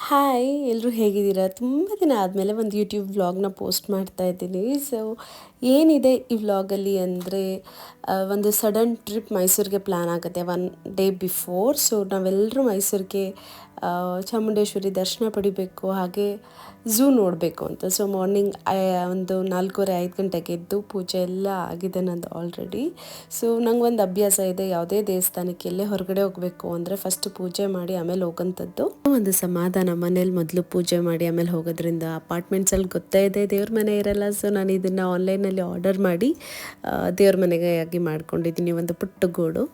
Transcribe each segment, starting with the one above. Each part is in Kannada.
ಹಾಯ್ ಎಲ್ಲರೂ ಹೇಗಿದ್ದೀರಾ? ತುಂಬ ದಿನ ಆದಮೇಲೆ ಒಂದು ಯೂಟ್ಯೂಬ್ ವ್ಲಾಗ್ನ ಪೋಸ್ಟ್ ಮಾಡ್ತಾ ಇದ್ದೀನಿ. ಸೊ ಏನಿದೆ ಈ ವ್ಲಾಗಲ್ಲಿ ಅಂದರೆ ಒಂದು ಸಡನ್ ಟ್ರಿಪ್ ಮೈಸೂರಿಗೆ ಪ್ಲ್ಯಾನ್ ಆಗುತ್ತೆ 1 ಡೇ ಬಿಫೋರ್. ಸೊ ನಾವೆಲ್ಲರೂ ಮೈಸೂರಿಗೆ ಚಾಮುಂಡೇಶ್ವರಿ ದರ್ಶನ ಪಡಿಬೇಕು, ಹಾಗೆ ಝೂ ನೋಡಬೇಕು ಅಂತ. ಸೊ ಮಾರ್ನಿಂಗ್ ಒಂದು 4:30-5 ಗಂಟೆಗೆ ಎದ್ದು ಪೂಜೆ ಎಲ್ಲ ಆಗಿದೆ ನಂದು ಆಲ್ರೆಡಿ. ಸೊ ನಂಗೊಂದು ಅಭ್ಯಾಸ ಇದೆ, ಯಾವುದೇ ದೇವಸ್ಥಾನಕ್ಕೆ ಎಲ್ಲೇ ಹೊರಗಡೆ ಹೋಗಬೇಕು ಅಂದರೆ ಫಸ್ಟ್ ಪೂಜೆ ಮಾಡಿ ಆಮೇಲೆ ಹೋಗೋಂಥದ್ದು. ಒಂದು ಸಮಾಧಾನ, ಮನೇಲಿ ಮೊದಲು ಪೂಜೆ ಮಾಡಿ ಆಮೇಲೆ ಹೋಗೋದ್ರಿಂದ. ಅಪಾರ್ಟ್ಮೆಂಟ್ಸಲ್ಲಿ ಗೊತ್ತೇ ಇದೆ ದೇವ್ರ ಮನೆ ಇರಲ್ಲ. ಸೊ ನಾನು ಇದನ್ನು ಆನ್ಲೈನಲ್ಲಿ ಆರ್ಡರ್ ಮಾಡಿ ದೇವ್ರ ಮನೆಗೆ ಆಗಿ ಮಾಡ್ಕೊಂಡಿದ್ದೀನಿ ಒಂದು ಪುಟ್ಟ ಗೂಡು.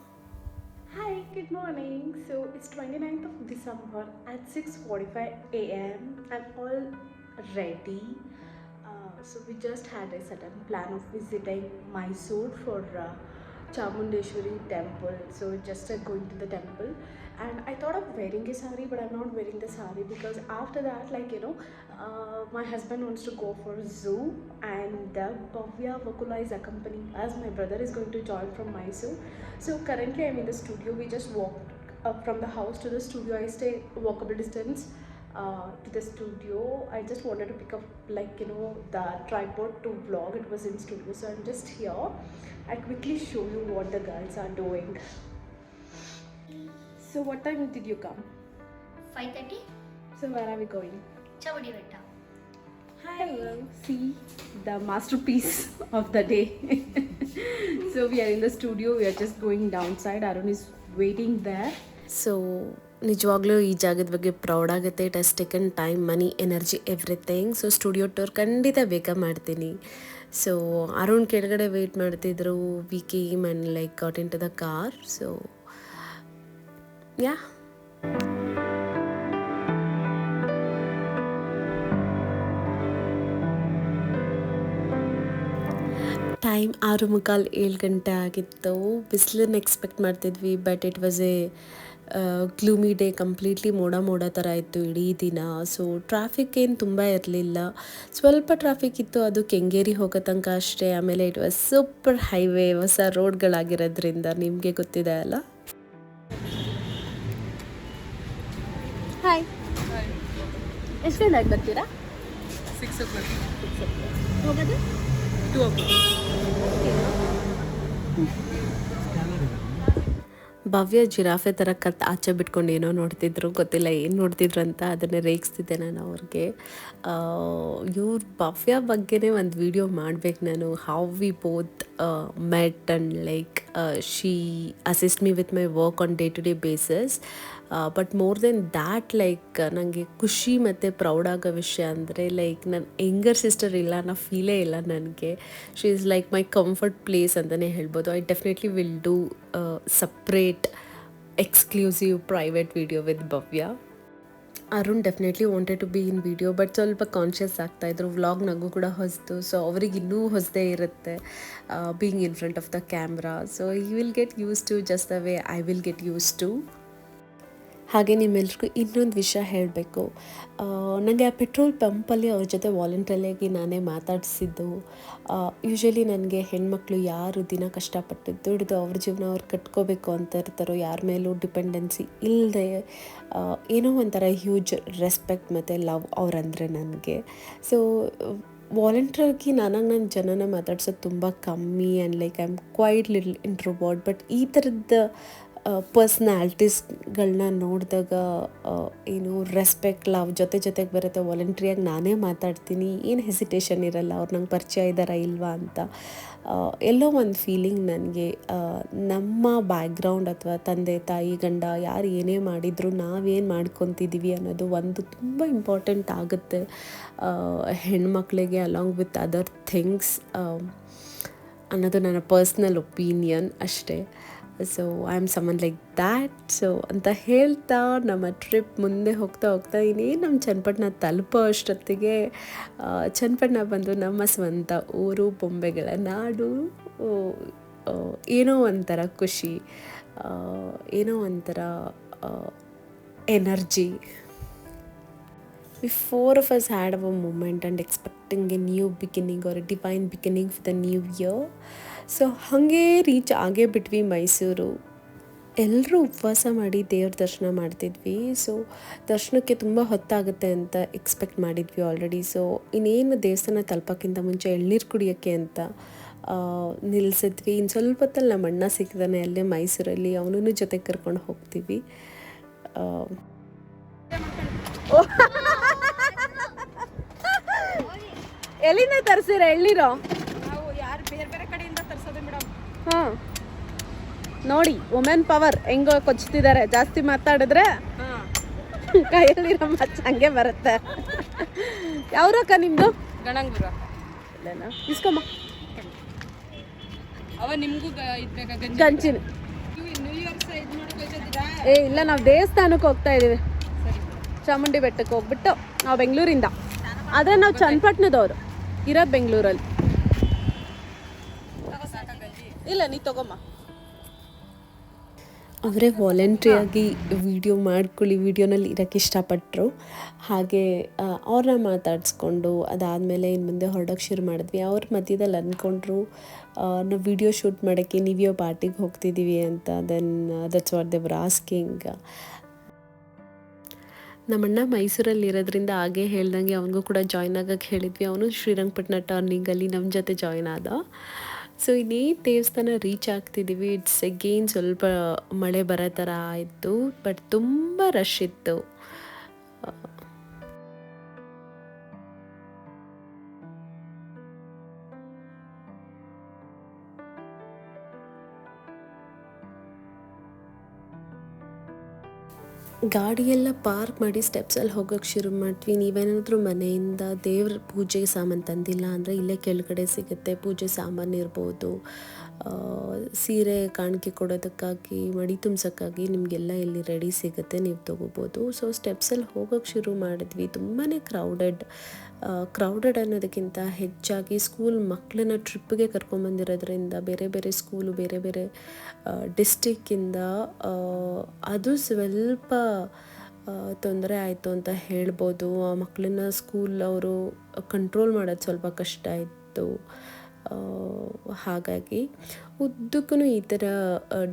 Hi, good morning. So it's 29th of December at 6:45 a.m. I'm all ready. So we just had a sudden plan of visiting Mysore for Chamundeshwari temple. So just going to the temple, and I thought of wearing a sari, but I'm not wearing the sari because after that, my husband wants to go for zoo, and Bhavya Vakula is accompanying us. My brother is going to join from Mysore. So currently I'm in the studio. We just walked from the house to the studio. I stay walkable distance to the studio. I just wanted to pick up the tripod to vlog. It was in studio, so I'm just here. I'll quickly show you what the girls are doing. So what time did you come? 5:30. So where are we going? Chavadi Vetta. Hello. See the masterpiece of the day. So we are in the studio. We are just going downside. Arun is waiting there. So ನಿಜವಾಗ್ಲೂ ಈ ಜಾಗದ ಬಗ್ಗೆ ಪ್ರೌಡ್ ಆಗುತ್ತೆ. It has taken time, money, energy, everything. So studio tour ಖಂಡಿತ ಬೇಗ ಮಾಡ್ತೀನಿ. ಸೊ ಅರುಣ್ ಕೆಳಗಡೆ ವೆಯ್ಟ್ ಮಾಡ್ತಿದ್ರು. We came and like got into the car. So yeah, time 6:45-7 ಗಂಟೆ ಆಗಿತ್ತು. ಬಿಸಿಲನ್ನು ಎಕ್ಸ್ಪೆಕ್ಟ್ ಮಾಡ್ತಿದ್ವಿ, but it was a gloomy day. Completely ಮೋಡ ಥರ ಇತ್ತು ಇಡೀ ದಿನ. ಸೊ ಟ್ರಾಫಿಕ್ ಏನು ತುಂಬ ಇರಲಿಲ್ಲ, ಸ್ವಲ್ಪ ಟ್ರಾಫಿಕ್ ಇತ್ತು, ಅದು ಕೆಂಗೇರಿ ಹೋಗೋ ತನಕ ಅಷ್ಟೇ. ಆಮೇಲೆ ಇಟ್ ವಾಸ್ ಸೂಪರ್ ಹೈವೇ, ಹೊಸ ರೋಡ್ಗಳಾಗಿರೋದ್ರಿಂದ ನಿಮಗೆ ಗೊತ್ತಿದೆ ಅಲ್ಲ. ಹಾಯ್, ಎಷ್ಟು ಗಂಟೆಗೆ ಬರ್ತೀರಾ? 6 o'clock. ಹೋಗೋದು 2 o'clock. ಭವ್ಯ ಜಿರಾಫೆ ಥರ ಆಚೆ ಬಿಟ್ಕೊಂಡು ಏನೋ ನೋಡ್ತಿದ್ರು, ಗೊತ್ತಿಲ್ಲ ಏನು ನೋಡ್ತಿದ್ರು ಅಂತ. ಅದನ್ನೇ ರೇಗಿಸ್ತಿದ್ದೆ ನಾನು ಅವ್ರಿಗೆ. ಇವ್ರ ಭವ್ಯ ಬಗ್ಗೆನೇ ಒಂದು ವಿಡಿಯೋ ಮಾಡ್ಬೇಕು ನಾನು. How we both met and like she assist me with my work on day to day basis. But more than that, like ನನಗೆ ಖುಷಿ ಮತ್ತು ಪ್ರೌಡ್ ಆಗೋ ವಿಷಯ ಅಂದರೆ ಲೈಕ್ ನನ್ನ ಯಂಗರ್ ಸಿಸ್ಟರ್ ಇಲ್ಲ ಅನ್ನೋ ಫೀಲೇ ಇಲ್ಲ ನನಗೆ. She is like my comfort place ಅಂತಲೇ ಹೇಳ್ಬೋದು. I definitely will do separate exclusive private video with Bhavya. Arun definitely wanted to be in video, but ಸ್ವಲ್ಪ ಕಾನ್ಷಿಯಸ್ ಆಗ್ತಾಯಿದ್ರು. ವ್ಲಾಗ್ ನನಗೂ ಕೂಡ ಹೊಸದು, ಸೊ ಅವ್ರಿಗೆ ಇನ್ನೂ ಹೊಸದೇ ಇರುತ್ತೆ being in front of the camera. So you will get used to just the way I will get used to. ಹಾಗೆ ನಿಮ್ಮೆಲ್ರಿಗೂ ಇನ್ನೊಂದು ವಿಷಯ ಹೇಳಬೇಕು. ನನಗೆ ಆ ಪೆಟ್ರೋಲ್ ಪಂಪಲ್ಲಿ ಅವ್ರ ಜೊತೆ ವಾಲಂಟ್ರಿಯಾಗಿ ನಾನೇ ಮಾತಾಡಿಸಿದ್ದು. ಯೂಶ್ವಲಿ ನನಗೆ ಹೆಣ್ಮಕ್ಳು ಯಾರು ದಿನ ಕಷ್ಟಪಟ್ಟು ದುಡಿದು ಅವ್ರ ಜೀವನ ಅವ್ರು ಕಟ್ಕೋಬೇಕು ಅಂತ ಇರ್ತಾರೋ, ಯಾರ ಮೇಲೂ ಡಿಪೆಂಡೆನ್ಸಿ ಇಲ್ಲದೆ, ಏನೋ ಒಂಥರ ಹ್ಯೂಜ್ ರೆಸ್ಪೆಕ್ಟ್ ಮತ್ತು ಲವ್ ಅವ್ರಂದರೆ ನನಗೆ. ಸೊ ವಾಲಂಟ್ರಿಯಾಗಿ ನನ್ನ ಜನನ ಮಾತಾಡ್ಸೋದು ತುಂಬ ಕಮ್ಮಿ. And like I am quite little introvert. But ಈ ಥರದ ಪರ್ಸ್ನಾಲಿಟೀಸ್ಗಳನ್ನ ನೋಡಿದಾಗ ಏನು ರೆಸ್ಪೆಕ್ಟ್, ಲವ್ ಜೊತೆಗೆ ಬರುತ್ತೆ. ವಾಲಂಟ್ರಿಯಾಗಿ ನಾನೇ ಮಾತಾಡ್ತೀನಿ, ಏನು ಹೆಸಿಟೇಷನ್ ಇರಲ್ಲ ಅವ್ರು ನಂಗೆ ಪರಿಚಯ ಇದ್ದಾರಾ ಇಲ್ವಾ ಅಂತ. ಎಲ್ಲೋ ಒಂದು ಫೀಲಿಂಗ್ ನನಗೆ. ನಮ್ಮ ಬ್ಯಾಕ್ಗ್ರೌಂಡ್ ಅಥವಾ ತಂದೆ ತಾಯಿ ಗಂಡ ಯಾರು ಏನೇ ಮಾಡಿದರೂ ನಾವೇನು ಮಾಡ್ಕೊತಿದ್ದೀವಿ ಅನ್ನೋದು ಒಂದು ತುಂಬ ಇಂಪಾರ್ಟೆಂಟ್ ಆಗುತ್ತೆ ಹೆಣ್ಮಕ್ಳಿಗೆ, ಅಲಾಂಗ್ ವಿತ್ ಅದರ್ ಥಿಂಗ್ಸ್ ಅನ್ನೋದು ನನ್ನ ಪರ್ಸ್ನಲ್ ಒಪಿನಿಯನ್ ಅಷ್ಟೇ. So I am someone like that. So ಅಂತ ಹೇಳ್ತಾ ನಮ್ಮ ಟ್ರಿಪ್ ಮುಂದೆ ಹೋಗ್ತಾ ಇನ್ನೇನು ನಮ್ಮ ಚನ್ನಪಟ್ಟಣ ತಲುಪೋ ಅಷ್ಟೊತ್ತಿಗೆ ಚನ್ನಪಟ್ಟಣ ಬಂದು ನಮ್ಮ ಸ್ವಂತ ಊರು, ಬೊಂಬೆಗಳ ನಾಡು. ಏನೋ ಒಂಥರ ಖುಷಿ, ಏನೋ ಒಂಥರ energy. We four of us had our moment and expecting a new beginning or a divine beginning for the new year. So ಹಾಗೆ ರೀಚ್ ಆಗೇ ಬಿಟ್ವಿ ಮೈಸೂರು. ಎಲ್ಲರೂ ಉಪವಾಸ ಮಾಡಿ ದೇವ್ರ ದರ್ಶನ ಮಾಡ್ತಿದ್ವಿ. ಸೊ ದರ್ಶನಕ್ಕೆ ತುಂಬ ಹೊತ್ತಾಗುತ್ತೆ ಅಂತ ಎಕ್ಸ್ಪೆಕ್ಟ್ ಮಾಡಿದ್ವಿ ಆಲ್ರೆಡಿ. ಸೊ ಇನ್ನೇನು ದೇವಸ್ಥಾನ ತಲುಪೋಕ್ಕಿಂತ ಮುಂಚೆ ಎಳ್ನೀರು ಕುಡಿಯೋಕ್ಕೆ ಅಂತ ನಿಲ್ಲಿಸಿದ್ವಿ. ಇನ್ನು ಸ್ವಲ್ಪ ಹೊತ್ತಲ್ಲಿ ನಮ್ಮ ಅಣ್ಣ ಸಿಕ್ಕಿದಾನೆ ಅಲ್ಲೇ ಮೈಸೂರಲ್ಲಿ, ಅವನೂ ಜೊತೆಗೆ ಕರ್ಕೊಂಡು ಹೋಗ್ತೀವಿ. ಎಲ್ಲಿಂದ ತರಿಸಿರ ಎಳ್ನೀರು? ನಾವು ಯಾರು ಬೇರೆ ಬೇರೆ ಕಡೆಯಿಂದ ತರಿಸೋದು ಮೇಡಮ್. ಹಾಂ ನೋಡಿ ವುಮೆನ್ ಪವರ್ ಹೆಂಗೋ ಕೊಚ್ತಿದ್ದಾರೆ. ಜಾಸ್ತಿ ಮಾತಾಡಿದ್ರೆ ಕೈಯಲ್ಲಿರೋ ಮಚ್ಚ ಹಂಗೆ ಬರುತ್ತೆ. ಯಾವ್ರಕ್ಕ ನಿಮ್ಮದು? ಗಣಂಗೂರ. ಇಲ್ಲೇನಾ ಇಸ್ಕೊಮ್ಮ. ಅವ ನಿಮಗೂ ಇದ್ಬೇಕಾ ಗಂಚಿನ ನ್ಯೂ ಇಯರ್ ಇದು ಮಾಡಕ್ಕೆ ಹೋಗ್ತಿದ್ದೀರಾ? ಇಲ್ಲ ನಾವು ದೇವಸ್ಥಾನಕ್ಕೆ ಹೋಗ್ತಾ ಇದ್ದೀವಿ. ಸರಿ ಚಾಮುಂಡಿ ಬೆಟ್ಟಕ್ಕೆ ಹೋಗ್ಬಿಟ್ಟು ನಾವು ಬೆಂಗಳೂರಿಂದ, ಆದರೆ ನಾವು ಚನ್ನಪಟ್ಟಣದವರು, ಇರೋದು ಬೆಂಗಳೂರಲ್ಲಿ. ಇಲ್ಲ ನೀ ತಗೊಮ್ಮ. ಅವರೇ ವಾಲಂಟ್ರಿಯಾಗಿ ವಿಡಿಯೋ ಮಾಡ್ಕೊಳ್ಳಿ, ವಿಡಿಯೋನಲ್ಲಿ ಇರೋಕ್ಕೆ ಇಷ್ಟಪಟ್ಟರು. ಹಾಗೆ ಅವ್ರನ್ನ ಮಾತಾಡಿಸ್ಕೊಂಡು ಅದಾದಮೇಲೆ ಇನ್ನು ಮುಂದೆ ಹೊರಡೋಕ್ಕೆ ಶುರು ಮಾಡಿದ್ವಿ. ಅವ್ರ ಮಧ್ಯದಲ್ಲಿ ಅಂದ್ಕೊಂಡ್ರು ನಾವು ವಿಡಿಯೋ ಶೂಟ್ ಮಾಡೋಕ್ಕೆ ನೀವ್ಯೋ ಪಾರ್ಟಿಗೆ ಹೋಗ್ತಿದ್ದೀವಿ ಅಂತ. Then that's what they were asking. ನಮ್ಮಣ್ಣ ಮೈಸೂರಲ್ಲಿ ಇರೋದ್ರಿಂದ ಹಾಗೆ ಹೇಳ್ದಂಗೆ ಅವನಿಗೂ ಕೂಡ ಜಾಯ್ನ್ ಆಗೋಕ್ಕೆ ಹೇಳಿದ್ವಿ. ಅವನು ಶ್ರೀರಂಗಪಟ್ಟಣ ಟರ್ನಿಂಗಲ್ಲಿ ನಮ್ಮ ಜೊತೆ ಜಾಯ್ನ್ ಆದ. ಸೊ ಇನ್ನೇ ದೇವಸ್ಥಾನ ರೀಚ್ ಆಗ್ತಿದ್ದೀವಿ. ಇಟ್ಸ್ ಅಗೇನ್ ಸ್ವಲ್ಪ ಮಳೆ ಬರೋ ಥರ ಆಯಿತು, ಬಟ್ ತುಂಬ ರಶ್ ಇತ್ತು. ಗಾಡಿಯೆಲ್ಲ ಪಾರ್ಕ್ ಮಾಡಿ ಸ್ಟೆಪ್ಸಲ್ಲಿ ಹೋಗೋಕ್ಕೆ ಶುರು ಮಾಡ್ತೀವಿ. ನೀವೇನಾದರೂ ಮನೆಯಿಂದ ದೇವ್ರ ಪೂಜೆ ಸಾಮಾನು ತಂದಿಲ್ಲ ಅಂದರೆ ಇಲ್ಲೇ ಕೆಳಗಡೆ ಸಿಗುತ್ತೆ. ಪೂಜೆ ಸಾಮಾನು ಇರ್ಬೋದು, ಸೀರೆ ಕಾಣಿಕೆ ಕೊಡೋದಕ್ಕಾಗಿ, ಮಡಿ ತುಂಬ್ಸೋಕ್ಕಾಗಿ ನಿಮಗೆಲ್ಲ ಇಲ್ಲಿ ರೆಡಿ ಸಿಗುತ್ತೆ, ನೀವು ತೊಗೋಬೋದು. ಸೊ ಸ್ಟೆಪ್ಸಲ್ಲಿ ಹೋಗೋಕ್ಕೆ ಶುರು ಮಾಡಿದ್ವಿ. ತುಂಬಾ ಕ್ರೌಡೆಡ್ ಅನ್ನೋದಕ್ಕಿಂತ ಹೆಚ್ಚಾಗಿ ಸ್ಕೂಲ್ ಮಕ್ಕಳನ್ನ ಟ್ರಿಪ್ಪಿಗೆ ಕರ್ಕೊಂಬಂದಿರೋದ್ರಿಂದ ಬೇರೆ ಬೇರೆ ಸ್ಕೂಲು, ಬೇರೆ ಬೇರೆ ಡಿಸ್ಟಿಕ್ಕಿಂದ ಅದು ಸ್ವಲ್ಪ ತೊಂದರೆ ಆಯಿತು ಅಂತ ಹೇಳ್ಬೋದು. ಆ ಮಕ್ಕಳನ್ನ ಸ್ಕೂಲ್ ಅವರು ಕಂಟ್ರೋಲ್ ಮಾಡೋದು ಸ್ವಲ್ಪ ಕಷ್ಟ ಇತ್ತು. ಹಾಗಾಗಿ ಉದ್ದಕ್ಕೂ ಈ ಥರ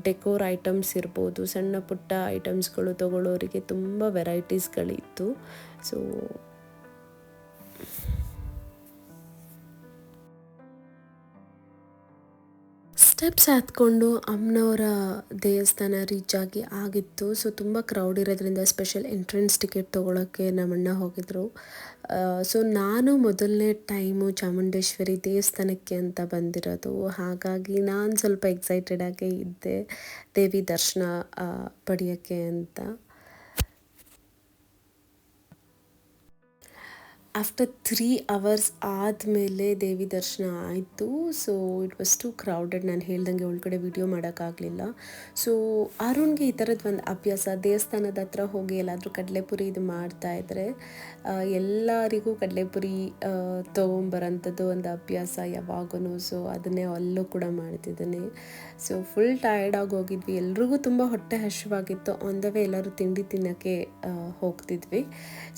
ಡೆಕೋರ್ ಐಟಮ್ಸ್ ಇರ್ಬೋದು, ಸಣ್ಣ ಪುಟ್ಟ ಐಟಮ್ಸ್ಗಳು ತೊಗೊಳ್ಳೋರಿಗೆ ತುಂಬ ವೆರೈಟೀಸ್ಗಳಿತ್ತು. ಸೊ ಸ್ಟೆಪ್ಸ್ ಹತ್ಕೊಂಡು ಅಮ್ಮನವರ ದೇವಸ್ಥಾನ ರೀಚ್ ಆಗಿತ್ತು. ಸೊ ತುಂಬ ಕ್ರೌಡ್ ಇರೋದ್ರಿಂದ ಸ್ಪೆಷಲ್ ಎಂಟ್ರೆನ್ಸ್ ಟಿಕೆಟ್ ತೊಗೊಳಕ್ಕೆ ನಮ್ಮಣ್ಣ ಹೋಗಿದ್ರು. ಸೊ ನಾನು ಮೊದಲನೇ ಟೈಮು ಚಾಮುಂಡೇಶ್ವರಿ ದೇವಸ್ಥಾನಕ್ಕೆ ಅಂತ ಬಂದಿರೋದು. ಹಾಗಾಗಿ ನಾನು ಸ್ವಲ್ಪ ಎಕ್ಸೈಟೆಡ್ ಆಗೇ ಇದ್ದೆ ದೇವಿ ದರ್ಶನ ಪಡೆಯೋಕ್ಕೆ ಅಂತ. ಆಫ್ಟರ್ 3 hours ಆದಮೇಲೆ ದೇವಿ ದರ್ಶನ ಆಯಿತು. So it was too crowded. ನಾನು ಹೇಳ್ದಂಗೆ ಒಳಗಡೆ ವಿಡಿಯೋ ಮಾಡೋಕ್ಕಾಗಲಿಲ್ಲ. ಸೊ ಅರುಣ್ಗೆ ಈ ಥರದ್ದು ಒಂದು ಅಭ್ಯಾಸ, ದೇವಸ್ಥಾನದ ಹತ್ರ ಹೋಗಿ ಎಲ್ಲಾದರೂ ಕಡಲೆಪುರಿ ಇದು ಮಾಡ್ತಾಯಿದ್ರೆ ಎಲ್ಲರಿಗೂ ಕಡಲೆಪುರಿ ತೊಗೊಂಬರೋಂಥದ್ದು ಒಂದು ಅಭ್ಯಾಸ ಯಾವಾಗೂ. ಸೊ ಅದನ್ನೇ ಅಲ್ಲೂ ಕೂಡ ಮಾಡ್ತಿದ್ದಾನೆ. ಸೊ ಫುಲ್ ಟಯರ್ಡಾಗಿ ಹೋಗಿದ್ವಿ. ಎಲ್ರಿಗೂ ತುಂಬ ಹೊಟ್ಟೆ ಹಸಿವಾಗಿತ್ತು. ಆನ್ ದ ವೇ ಎಲ್ಲರೂ ತಿಂಡಿ ತಿನ್ನೋಕ್ಕೆ ಹೋಗ್ತಿದ್ವಿ.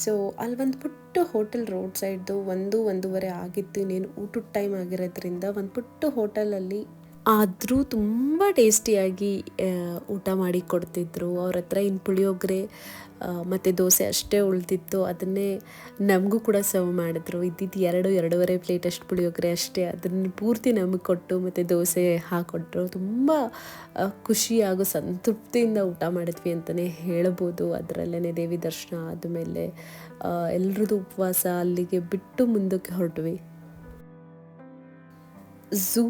ಸೊ ಅಲ್ಲಿ ಒಂದು ಪುಟ್ಟ ಹೋಟೆಲ್ ರೋಡ್ ಸೈಡ್ದು 1-1:30 ಆಗಿತ್ತು. ಇನ್ನೇನು ಊಟದ ಟೈಮ್ ಆಗಿರೋದ್ರಿಂದ ಒಂದು ಪುಟ್ಟ ಹೋಟೆಲಲ್ಲಿ ಆದರೂ ತುಂಬ ಟೇಸ್ಟಿಯಾಗಿ ಊಟ ಮಾಡಿ ಕೊಡ್ತಿದ್ರು. ಅವ್ರ ಹತ್ರ ಇನ್ನು ಪುಳಿಯೋಗರೆ ಮತ್ತು ದೋಸೆ ಅಷ್ಟೇ ಉಳಿದಿತ್ತು. ಅದನ್ನೇ ನಮಗೂ ಕೂಡ ಸರ್ವ್ ಮಾಡಿದ್ರು. ಇದ್ದಿದ್ದು 2-2.5 ಪ್ಲೇಟ್ ಅಷ್ಟು ಪುಳಿಯೋಗರೆ ಅಷ್ಟೇ. ಅದನ್ನು ಪೂರ್ತಿ ನಮಗೆ ಕೊಟ್ಟು ಮತ್ತು ದೋಸೆ ಹಾಕ್ಕೊಟ್ರು. ತುಂಬ ಖುಷಿ ಹಾಗೂ ಸಂತೃಪ್ತಿಯಿಂದ ಊಟ ಮಾಡಿದ್ವಿ ಅಂತಲೇ ಹೇಳ್ಬೋದು. ಅದರಲ್ಲೇ ದೇವಿ ದರ್ಶನ ಆದಮೇಲೆ ಎಲ್ರದ್ದು ಉಪವಾಸ ಅಲ್ಲಿಗೆ ಬಿಟ್ಟು ಮುಂದಕ್ಕೆ ಹೊರಟ್ವಿ. ಝೂ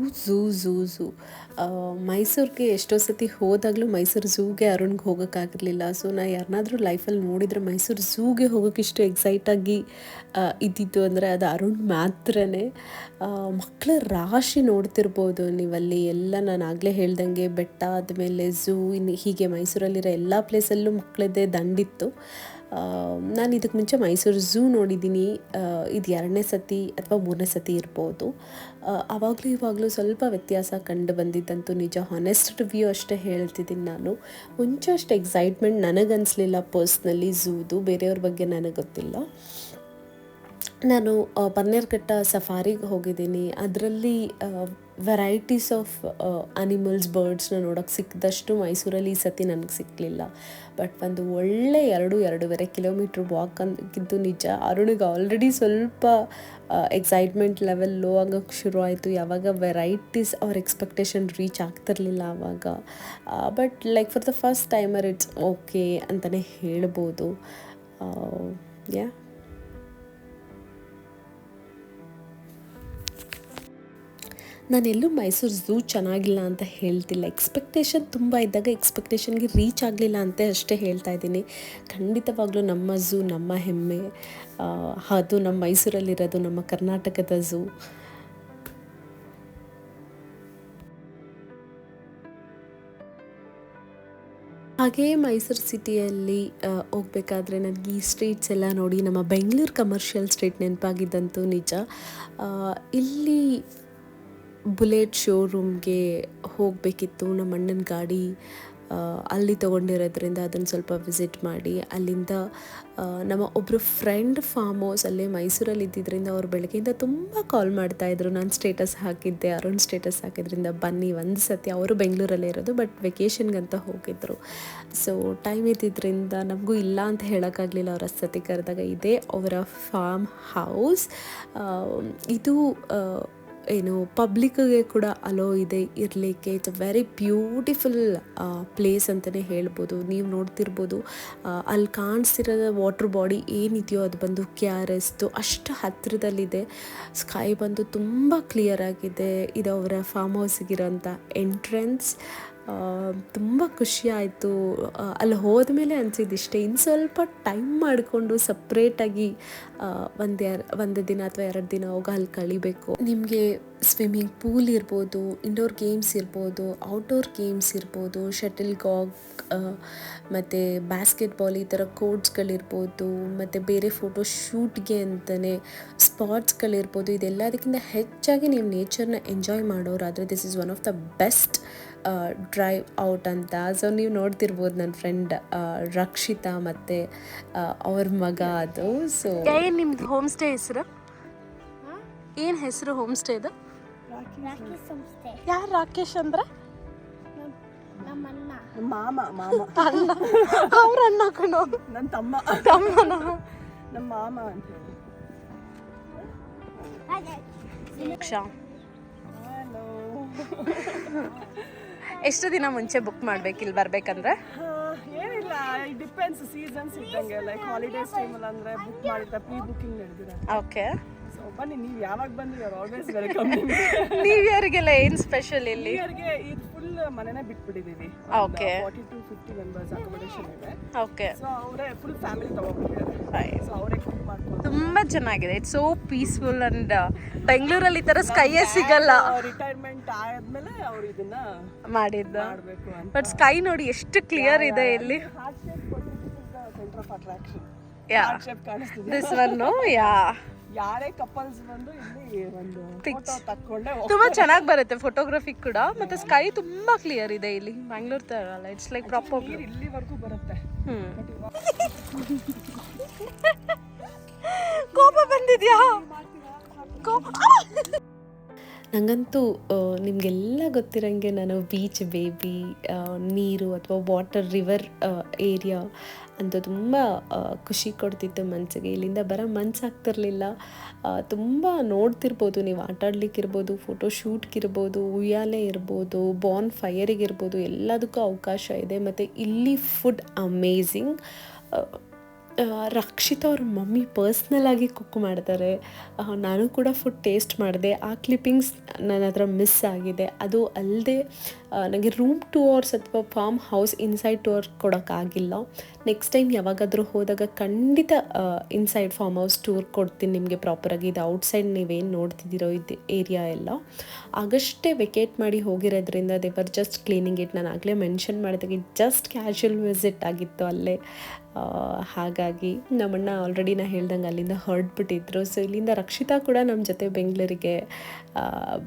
ಮೈಸೂರಿಗೆ ಎಷ್ಟೋ ಸತಿ ಹೋದಾಗಲೂ ಮೈಸೂರು ಝೂಗೆ ಅರುಣ್ಗೆ ಹೋಗೋಕ್ಕಾಗಿರಲಿಲ್ಲ. ಸೊ ನಾನು ಯಾರನ್ನಾದ್ರೂ ಲೈಫಲ್ಲಿ ನೋಡಿದರೆ ಮೈಸೂರು ಝೂಗೆ ಹೋಗೋಕ್ಕೆ ಇಷ್ಟು ಎಕ್ಸೈಟಾಗಿ ಇದ್ದಿತ್ತು ಅಂದರೆ ಅದು ಅರುಣ್ ಮಾತ್ರನೇ. ಮಕ್ಕಳ ರಾಶಿ ನೋಡ್ತಿರ್ಬೋದು ನೀವಲ್ಲಿ ಎಲ್ಲ. ನಾನು ಆಗಲೇ ಹೇಳ್ದಂಗೆ ಬೆಟ್ಟ ಆದಮೇಲೆ ಝೂ, ಇನ್ನು ಹೀಗೆ ಮೈಸೂರಲ್ಲಿರೋ ಎಲ್ಲ ಪ್ಲೇಸಲ್ಲೂ ಮಕ್ಕಳದ್ದೇ ದಂಡಿತ್ತು. ನಾನು ಇದಕ್ಕೆ ಮುಂಚೆ ಮೈಸೂರು ಝೂ ನೋಡಿದ್ದೀನಿ. ಇದು 2ನೇ ಸತಿ ಅಥವಾ 3ನೇ ಸತಿ ಇರ್ಬೋದು. ಆವಾಗಲೂ ಇವಾಗಲೂ ಸ್ವಲ್ಪ ವ್ಯತ್ಯಾಸ ಕಂಡು ಬಂದಿದ್ದಂತೂ ನಿಜ. ಹಾನೆಸ್ಟ್ ರಿವ್ಯೂ ಅಷ್ಟೇ ಹೇಳ್ತಿದ್ದೀನಿ ನಾನು. ಮುಂಚೆ ಅಷ್ಟು ಎಕ್ಸೈಟ್ಮೆಂಟ್ ನನಗನ್ನಿಸ್ಲಿಲ್ಲ ಪರ್ಸ್ನಲಿ ಝೂದು. ಬೇರೆಯವ್ರ ಬಗ್ಗೆ ನನಗೆ ಗೊತ್ತಿಲ್ಲ. ನಾನು ಬನ್ನೇರುಘಟ್ಟ ಸಫಾರಿಗೆ ಹೋಗಿದ್ದೀನಿ. ಅದರಲ್ಲಿ ವೆರೈಟೀಸ್ ಆಫ್ ಅನಿಮಲ್ಸ್, ಬರ್ಡ್ಸ್ನ ನೋಡೋಕ್ಕೆ ಸಿಕ್ಕಿದಷ್ಟು ಮೈಸೂರಲ್ಲಿ ಈ ಸತಿ ನನಗೆ ಸಿಕ್ಕಲಿಲ್ಲ. ಬಟ್ ಒಂದು ಒಳ್ಳೆ 2-2.5 ಕಿಲೋಮೀಟ್ರ್ ವಾಕ್ ಅಂದ್ಕಿದ್ದು ನಿಜ. ಅರುಣಿಗೆ ಆಲ್ರೆಡಿ ಸ್ವಲ್ಪ ಎಕ್ಸೈಟ್ಮೆಂಟ್ ಲೆವೆಲ್ ಲೋ ಆಗೋಕ್ಕೆ ಶುರು ಆಯಿತು. ಯಾವಾಗ ವೆರೈಟೀಸ್ ಅವ್ರ ಎಕ್ಸ್ಪೆಕ್ಟೇಷನ್ ರೀಚ್ ಆಗ್ತಿರ್ಲಿಲ್ಲ ಆವಾಗ. But like for the first timer it's okay ಅಂತಲೇ ಹೇಳ್ಬೋದು. ಯಾ ನಾನೆಲ್ಲೂ ಮೈಸೂರು ಝೂ ಚೆನ್ನಾಗಿಲ್ಲ ಅಂತ ಹೇಳ್ತಿಲ್ಲ. ಎಕ್ಸ್ಪೆಕ್ಟೇಷನ್ ತುಂಬ ಇದ್ದಾಗ ಎಕ್ಸ್ಪೆಕ್ಟೇಷನ್ಗೆ ರೀಚ್ ಆಗಲಿಲ್ಲ ಅಂತ ಅಷ್ಟೇ ಹೇಳ್ತಾ ಇದ್ದೀನಿ. ಖಂಡಿತವಾಗ್ಲೂ ನಮ್ಮ ಝೂ ನಮ್ಮ ಹೆಮ್ಮೆ. ಅದು ನಮ್ಮ ಮೈಸೂರಲ್ಲಿರೋದು ನಮ್ಮ ಕರ್ನಾಟಕದ ಝೂ. ಹಾಗೆಯೇ ಮೈಸೂರು ಸಿಟಿಯಲ್ಲಿ ಹೋಗ್ಬೇಕಾದ್ರೆ ನನಗೆ ಈ ಸ್ಟ್ರೀಟ್ಸ್ ಎಲ್ಲ ನೋಡಿ ನಮ್ಮ ಬೆಂಗಳೂರು ಕಮರ್ಷಿಯಲ್ ಸ್ಟ್ರೀಟ್ ನೆನಪಾಗಿದ್ದಂತೂ ನಿಜ. ಇಲ್ಲಿ ಬುಲೆಟ್ ಶೋರೂಮ್ಗೆ ಹೋಗಬೇಕಿತ್ತು. ನಮ್ಮ ಅಣ್ಣನ ಗಾಡಿ ಅಲ್ಲಿ ತೊಗೊಂಡಿರೋದ್ರಿಂದ ಅದನ್ನು ಸ್ವಲ್ಪ ವಿಸಿಟ್ ಮಾಡಿ, ಅಲ್ಲಿಂದ ನಮ್ಮ ಒಬ್ಬರು ಫ್ರೆಂಡ್ ಫಾರ್ಮ್ ಹೌಸ್ ಅಲ್ಲೇ ಮೈಸೂರಲ್ಲಿ ಇದ್ದಿದ್ದರಿಂದ ಅವ್ರು ಬೆಳಗ್ಗೆಯಿಂದ ತುಂಬ ಕಾಲ್ ಮಾಡ್ತಾಯಿದ್ರು. ನಾನು ಸ್ಟೇಟಸ್ ಹಾಕಿದ್ದೆ, ಅರುಣ್ ಸ್ಟೇಟಸ್ ಹಾಕಿದ್ರಿಂದ ಬನ್ನಿ. ಒಂದು ಸತಿ ಅವರು ಬೆಂಗಳೂರಲ್ಲೇ ಇರೋದು, ಬಟ್ ವೆಕೇಷನ್ಗಂತ ಹೋಗಿದ್ರು. ಸೊ ಟೈಮ್ ಇದ್ದಿದ್ದರಿಂದ ನಮಗೂ ಇಲ್ಲ ಅಂತ ಹೇಳೋಕ್ಕಾಗಲಿಲ್ಲ. ಅವ್ರ ಸತಿ ಕರೆದಾಗ ಇದೇ ಅವರ ಫಾರ್ಮ್ ಹೌಸ್. ಇದು ಏನು ಪಬ್ಲಿಕ್ಗೆ ಕೂಡ ಅಲೋ ಇದೆ ಇರಲಿಕ್ಕೆ. It's a very beautiful place ಅಂತಲೇ ಹೇಳ್ಬೋದು. ನೀವು ನೋಡ್ತಿರ್ಬೋದು ಅಲ್ಲಿ ಕಾಣಿಸ್ತಿರೋದು ವಾಟ್ರ್ ಬಾಡಿ ಏನಿದೆಯೋ ಅದು ಬಂದು KRS ಅಷ್ಟು ಹತ್ತಿರದಲ್ಲಿದೆ. ಸ್ಕೈ ಬಂದು ತುಂಬ ಕ್ಲಿಯರ್ ಆಗಿದೆ. ಇದು ಅವರ ಫಾರ್ಮ್ ಹೌಸಿಗಿರೋಂಥ ಎಂಟ್ರೆನ್ಸ್. ತುಂಬ ಖುಷಿ ಆಯಿತು. ಅಲ್ಲಿ ಹೋದ್ಮೇಲೆ ಅನಿಸಿದ್ದಿಷ್ಟೇ, ಇನ್ನು ಸ್ವಲ್ಪ ಟೈಮ್ ಮಾಡಿಕೊಂಡು ಸಪ್ರೇಟಾಗಿ ಒಂದು ದಿನ ಅಥವಾ 2 ದಿನ ಹೋಗಿ ಅಲ್ಲಿ ಕಳಿಬೇಕು. ನಿಮಗೆ ಸ್ವಿಮ್ಮಿಂಗ್ ಪೂಲ್ ಇರ್ಬೋದು, ಇಂಡೋರ್ ಗೇಮ್ಸ್ ಇರ್ಬೋದು, ಔಟ್ಡೋರ್ ಗೇಮ್ಸ್ ಇರ್ಬೋದು, ಶಟಲ್ ಕಾಕ್ ಮತ್ತು ಬಾಸ್ಕೆಟ್ಬಾಲ್ ಈ ಥರ ಕೋರ್ಟ್ಸ್ಗಳಿರ್ಬೋದು, ಮತ್ತು ಬೇರೆ ಫೋಟೋ ಶೂಟ್ಗೆ ಅಂತಲೇ ಸ್ಪಾಟ್ಸ್ಗಳಿರ್ಬೋದು. ಇದೆಲ್ಲದಕ್ಕಿಂತ ಹೆಚ್ಚಾಗಿ ನೀವು ನೇಚರ್ನ ಎಂಜಾಯ್ ಮಾಡೋರಾದರೆ this is one of the best drive out ಅಂತ. ಸೊ ನೀವು ನೋಡ್ತಿರ್ಬೋದು ನನ್ನ ಫ್ರೆಂಡ್ ರಕ್ಷಿತಾ ಮತ್ತು ಅವ್ರ ಮಗ ಅದು. ಸೊ ಏನು ನಿಮ್ದು ಹೋಮ್ ಸ್ಟೇ ಹೆಸರು? ಏನು ಹೆಸರು ಹೋಮ್ ಸ್ಟೇದು? ಯಾರು ರಾಕೇಶ್ ಅಂದ್ರೆ? ಮಾಮ ಅಣ್ಣ, ಅವ್ರ ಅಣ್ಣ ಕಣೋ, ನನ್ನ ತಮ್ಮನ. ನಮ್ಮ ಮಾಮ ಅಂತ ಹೇಳಿ. ಎಷ್ಟು ದಿನ ಮುಂಚೆ ಬುಕ್ ಮಾಡ್ಬೇಕು ಇಲ್ಲಿ ಬರ್ಬೇಕಂದ್ರೆ? ಏನಿಲ್ಲ, ಇಟ್ ಡಿಪೆಂಡ್ಸ್, ಸೀಸನ್ಸ್ ಇದ್ದಂಗೆ. ಲೈಕ್ ಹಾಲಿಡೇಸ್ ಟೈಮಲ್ಲಿ ಅಂದರೆ ಬುಕ್ ಮಾಡಿದ್ರೆ ಪ್ರೀ ಬುಕಿಂಗ್ ನಡೆದಿರುತ್ತೆ. ಓಕೆ, ಸೊ ಬನ್ನಿ, ನೀವು ಯಾವಾಗ ಬಂದು you are always welcome. New ಇಯರ್ಗೆಲ್ಲ ಏನು ಸ್ಪೆಷಲ್ ಇಲ್ಲಿ? ನ್ಯೂ ಇಯರ್ಗೆ ಇದು ಫುಲ್ ಮನೆನೇ ಬಿಟ್ಬಿಟ್ಟಿದ್ದೀವಿ. ಓಕೆ, 40 to 50 ಮೆಂಬರ್ಸ್ ಅಕಾಮಡೇಷನ್ ಇದೆ. ಓಕೆ, ಸೊ ಅವರೇ ಫುಲ್ ಫ್ಯಾಮಿಲಿ ತಗೊಂಡ್ಬಿಟ್ಟಿದ್ದಾರೆ. ಸೊ ಅವರೇ ಕುಕ್ ಮಾಡ್ಕೊಂಡು ತುಂಬ ಚೆನ್ನಾಗಿದೆ. It's so peaceful. ಅಂಡ್ ಬೆಂಗಳೂರಲ್ಲಿ ಈ ಥರ ಸ್ಕೈಯೇ ಸಿಗಲ್ಲ. ರಿಟೈರ್ಮೆಂಟ್ ಆದ್ಮೇಲೆ ಅವ್ರು ಇದನ್ನ ಮಾಡಿದ್ದು. ಮಾಡಬೇಕು ಅಂತ. ಬಟ್ ಸ್ಕೈ ನೋಡಿ ಎಷ್ಟು ಕ್ಲಿಯರ್ ಇದೆ ಇಲ್ಲಿ. Heart shape center of attraction. Yeah, heart shape ಕಾಣಿಸ್ತಿದೆ. This one. ಯಾ, ಯಾರೇ ಕಪಲ್ಸ್ ಬಂದು ಇಲ್ಲಿ ಒಂದು ಫೋಟೋ ತಕ್ಕೊಂಡೆ ತುಂಬ ಚೆನ್ನಾಗಿ ಬರುತ್ತೆ ಫೋಟೋಗ್ರಫಿ ಕೂಡ. ಮತ್ತೆ ಸ್ಕೈ ತುಂಬಾ ಕ್ಲಿಯರ್ ಇದೆ ಇಲ್ಲಿ. ಬ್ಯಾಂಗ್ಳೂರ್ ತರ ಅಲ್ಲ, ಇಟ್ಸ್ ಲೈಕ್ ಪ್ರಾಪರ್. ನೀರು ಇಲ್ಲಿವರೆಗೂ ಬರುತ್ತೆ. ಕೋಪ ಬಂದಿದ್ಯಾ? ನನಗಂತೂ ನಿಮಗೆಲ್ಲ ಗೊತ್ತಿರೋಂಗೆ ನಾನು ಬೀಚ್ ಬೇಬಿ, ನೀರು ಅಥವಾ ವಾಟರ್ ರಿವರ್ ಏರಿಯಾ ಅಂತ ತುಂಬ ಖುಷಿ ಕೊಡ್ತಿತ್ತು ಮನಸ್ಸಿಗೆ. ಇಲ್ಲಿಂದ ಬರೋ ಮನಸ್ಸಾಗ್ತಿರ್ಲಿಲ್ಲ. ತುಂಬ ನೋಡ್ತಿರ್ಬೋದು ನೀವು, ಆಟ ಆಡ್ಲಿಕ್ಕಿರ್ಬೋದು, ಫೋಟೋ ಶೂಟ್ಗಿರ್ಬೋದು, ಉಯ್ಯಾಲೆ ಇರ್ಬೋದು, ಬಾನ್ ಫೈಯರಿಗಿರ್ಬೋದು, ಎಲ್ಲದಕ್ಕೂ ಅವಕಾಶ ಇದೆ. ಮತ್ತು ಇಲ್ಲಿ ಫುಡ್ ಅಮೇಝಿಂಗ್. ರಕ್ಷಿತಾ ಅವ್ರ ಮಮ್ಮಿ ಪರ್ಸ್ನಲಾಗಿ ಕುಕ್ ಮಾಡ್ತಾರೆ. ನಾನು ಕೂಡ ಫುಡ್ ಟೇಸ್ಟ್ ಮಾಡಿದೆ. ಆ ಕ್ಲಿಪ್ಪಿಂಗ್ಸ್ ನನ್ನ ಹತ್ರ ಮಿಸ್ ಆಗಿದೆ. ಅದು ಅಲ್ಲದೆ ನನಗೆ ರೂಮ್ ಟೂರ್ಸ್ ಅಥವಾ ಫಾರ್ಮ್ ಹೌಸ್ ಇನ್ಸೈಡ್ ಟೂರ್ ಕೊಡೋಕ್ಕಾಗಿಲ್ಲ. ನೆಕ್ಸ್ಟ್ ಟೈಮ್ ಯಾವಾಗಾದರೂ ಹೋದಾಗ ಖಂಡಿತ ಇನ್ಸೈಡ್ ಫಾರ್ಮ್ ಹೌಸ್ ಟೂರ್ ಕೊಡ್ತೀನಿ ನಿಮಗೆ ಪ್ರಾಪರಾಗಿ. ಇದು ಔಟ್ಸೈಡ್ ನೀವೇನು ನೋಡ್ತಿದ್ದೀರೋ ಇದು ಏರಿಯಾ ಎಲ್ಲ ಆಗಷ್ಟೇ ವೆಕೇಟ್ ಮಾಡಿ ಹೋಗಿರೋದ್ರಿಂದ they were just cleaning it. ನಾನು ಆಗಲೇ ಮೆನ್ಷನ್ ಮಾಡಿದಾಗ ಜಸ್ಟ್ ಕ್ಯಾಶುವಲ್ ವಿಸಿಟ್ ಆಗಿತ್ತು ಅಲ್ಲೇ. ಹಾಗಾಗಿ ನಮ್ಮಣ್ಣ ಆಲ್ರೆಡಿ ನಾ ಹೇಳ್ದಂಗೆ ಅಲ್ಲಿಂದ ಹೊರಡ್ಬಿಟ್ಟಿದ್ರು. ಸೊ ಇಲ್ಲಿಂದ ರಕ್ಷಿತಾ ಕೂಡ ನಮ್ಮ ಜೊತೆ ಬೆಂಗಳೂರಿಗೆ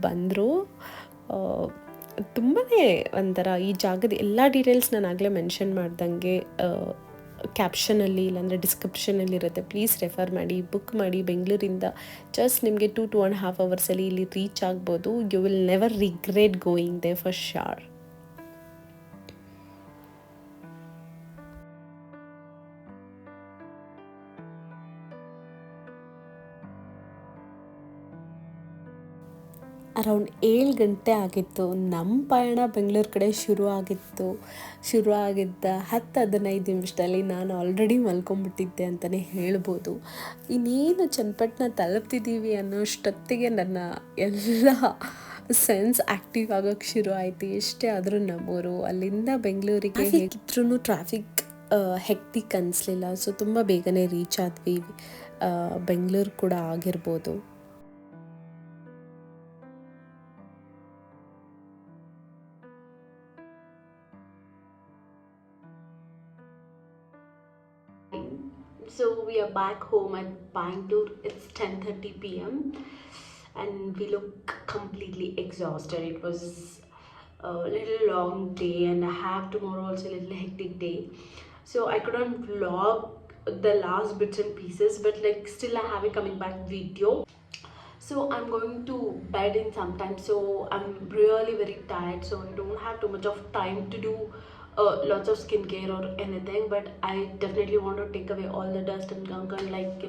ಬಂದರು. ತುಂಬಾ ಒಂಥರ ಈ ಜಾಗದ ಎಲ್ಲ ಡೀಟೇಲ್ಸ್ ನಾನು ಆಗಲೇ ಮೆನ್ಷನ್ ಮಾಡ್ದಂಗೆ ಕ್ಯಾಪ್ಷನಲ್ಲಿ ಇಲ್ಲಾಂದರೆ ಡಿಸ್ಕ್ರಿಪ್ಷನಲ್ಲಿ ಇರುತ್ತೆ, ಪ್ಲೀಸ್ ರೆಫರ್ ಮಾಡಿ, ಬುಕ್ ಮಾಡಿ. ಬೆಂಗಳೂರಿಂದ ಜಸ್ಟ್ ನಿಮಗೆ 2-2.5 ಅವರ್ಸಲ್ಲಿ ಇಲ್ಲಿ ರೀಚ್ ಆಗ್ಬೋದು. You will never regret going there for sure. Around 7 ಗಂಟೆ ಆಗಿತ್ತು. ನಮ್ಮ ಪಯಣ ಬೆಂಗಳೂರು ಕಡೆ ಶುರು ಆಗಿದ್ದ 10-15 ನಿಮಿಷದಲ್ಲಿ ನಾನು ಆಲ್ರೆಡಿ ಮಲ್ಕೊಂಡ್ಬಿಟ್ಟಿದ್ದೆ ಅಂತಲೇ ಹೇಳ್ಬೋದು. ಇನ್ನೇನು ಚನ್ನಪಟ್ಟಣ ತಲುಪ್ತಿದ್ದೀವಿ ಅನ್ನೋಷ್ಟೊತ್ತಿಗೆ ನನ್ನ ಎಲ್ಲ ಸೆನ್ಸ್ ಆ್ಯಕ್ಟಿವ್ ಆಗೋಕ್ಕೆ ಶುರು ಆಯಿತು. ಎಷ್ಟೇ ಆದರೂ ನಮ್ಮೂರು. ಅಲ್ಲಿಂದ ಬೆಂಗಳೂರಿಗೆ ಹೇಗಿದ್ರೂ ಟ್ರಾಫಿಕ್ ಹೆಕ್ಟಿಕ್ ಅನಿಸ್ಲಿಲ್ಲ. ಸೊ ತುಂಬ ಬೇಗನೆ ರೀಚ್ ಆದ್ವಿ. ಬೆಂಗಳೂರು ಕೂಡ ಆಗಿರ್ಬೋದು. So we are back home at Bangalore. It's 10:30 p.m. and we look completely exhausted. It was a little long day and I have tomorrow also a little hectic day. So I couldn't vlog the last bits and pieces, but like still I have a coming back video. So I'm going to bed in some time. So I'm really very tired. So I don't have too much of time to do lots of skincare or anything, but I definitely want to take away all the dust and gunk and like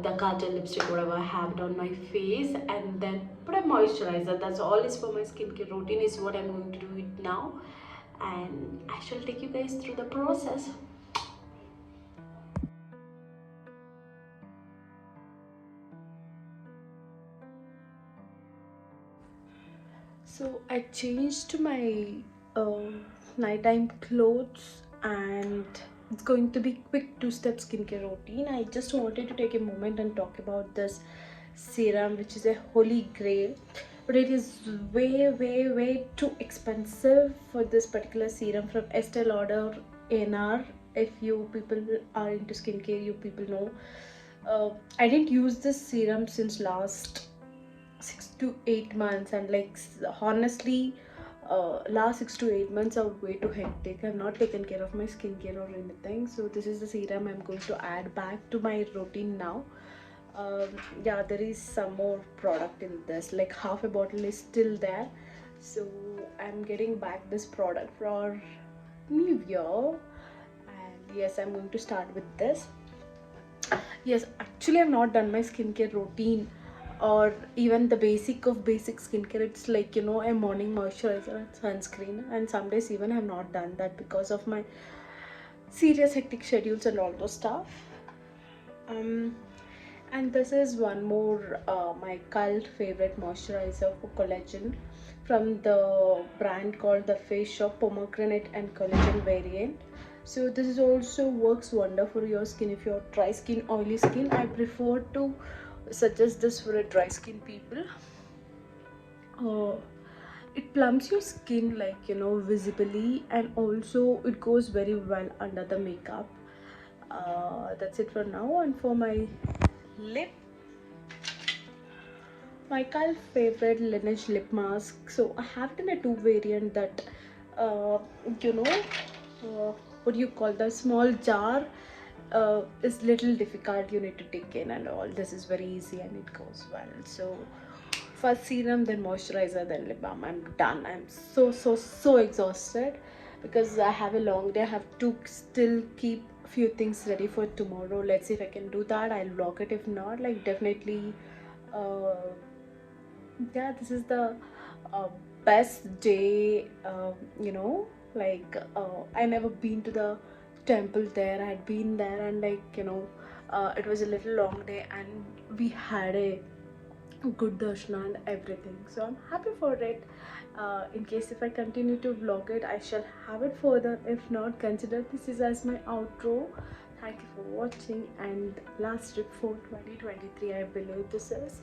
the kajal, lipstick, whatever I have it on my face, and then put a moisturizer. That's all is for my skincare routine is what I'm going to do it now, and I shall take you guys through the process. So I changed my nighttime clothes and it's going to be quick 2-step skincare routine. I just wanted to take a moment and talk about this serum, which is a holy grail, but it is way too expensive for this particular serum from Estee Lauder NR. If you people are into skincare, you people know. I didn't use this serum since last 6 to 8 months, and like honestly last 6 to 8 months are way too hectic. I've not taken care of my skincare or anything, so this is the serum I'm going to add back to my routine now. Yeah, there is some more product in this, like half a bottle is still there, so I'm getting back this product for New Year. And yes, I'm going to start with this. Yes, actually I've not done my skincare routine or even the basic of basic skincare. It's like a morning moisturizer and sunscreen, and some days even I have not done that because of my serious hectic schedules and all those stuff. And this is one more my cult favorite moisturizer for collagen from the brand called The Face Shop, pomegranate and collagen variant. So this is also works wonder for your skin. If you're dry skin, oily skin, I prefer to suggest this for a dry skin people. It plumps your skin like visibly, and also it goes very well under the makeup. That's it for now. And for my lip, my cult favorite Laneige lip mask. So I have it in a 2 variant that what do you call, the small jar is little difficult, you need to take in and all. This is very easy and it goes well. So first serum, then moisturizer, then lip balm. I'm done. I'm so exhausted because I have a long day. I have to still keep few things ready for tomorrow. Let's see if I can do that. I'll vlog it. If not, like definitely yeah, this is the best day. I never been to the temple there. I had been there, and it was a little long day, and we had a good darshana and everything. So I'm happy for it. In case if I continue to vlog it, I shall have it further. If not, consider this is as my outro. Thank you for watching, and last trip for 2023, I believe this is.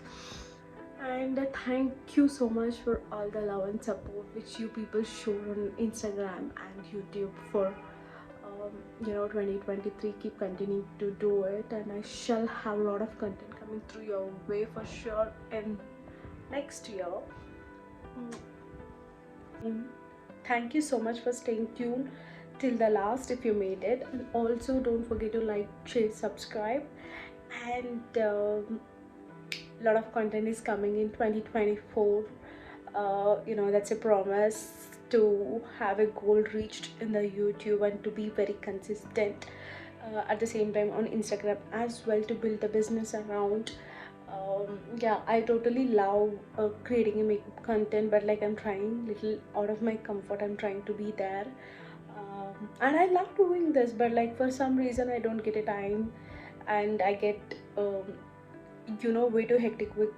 And thank you so much for all the love and support which you people show on Instagram and YouTube for 2023. Keep continuing to do it, and I shall have a lot of content coming through your way for sure in next year. Thank you so much for staying tuned. till the last if you made it, and also don't forget to like, share, subscribe. And a lot of content is coming in 2024. That's a promise to have a goal reached in the YouTube and to be very consistent at the same time on Instagram as well, to build the business around. Yeah, I totally love creating a makeup content, but like I'm trying little out of my comfort. I'm trying to be there, and I love doing this, but like for some reason I don't get a time, and I get way too hectic with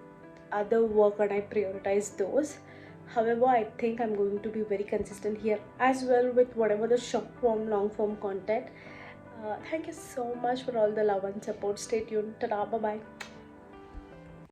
other work, and I prioritize those. However, I think I'm going to be very consistent here as well with whatever the short form, long form content. Thank you so much for all the love and support. Stay tuned. Ta-da, bye bye.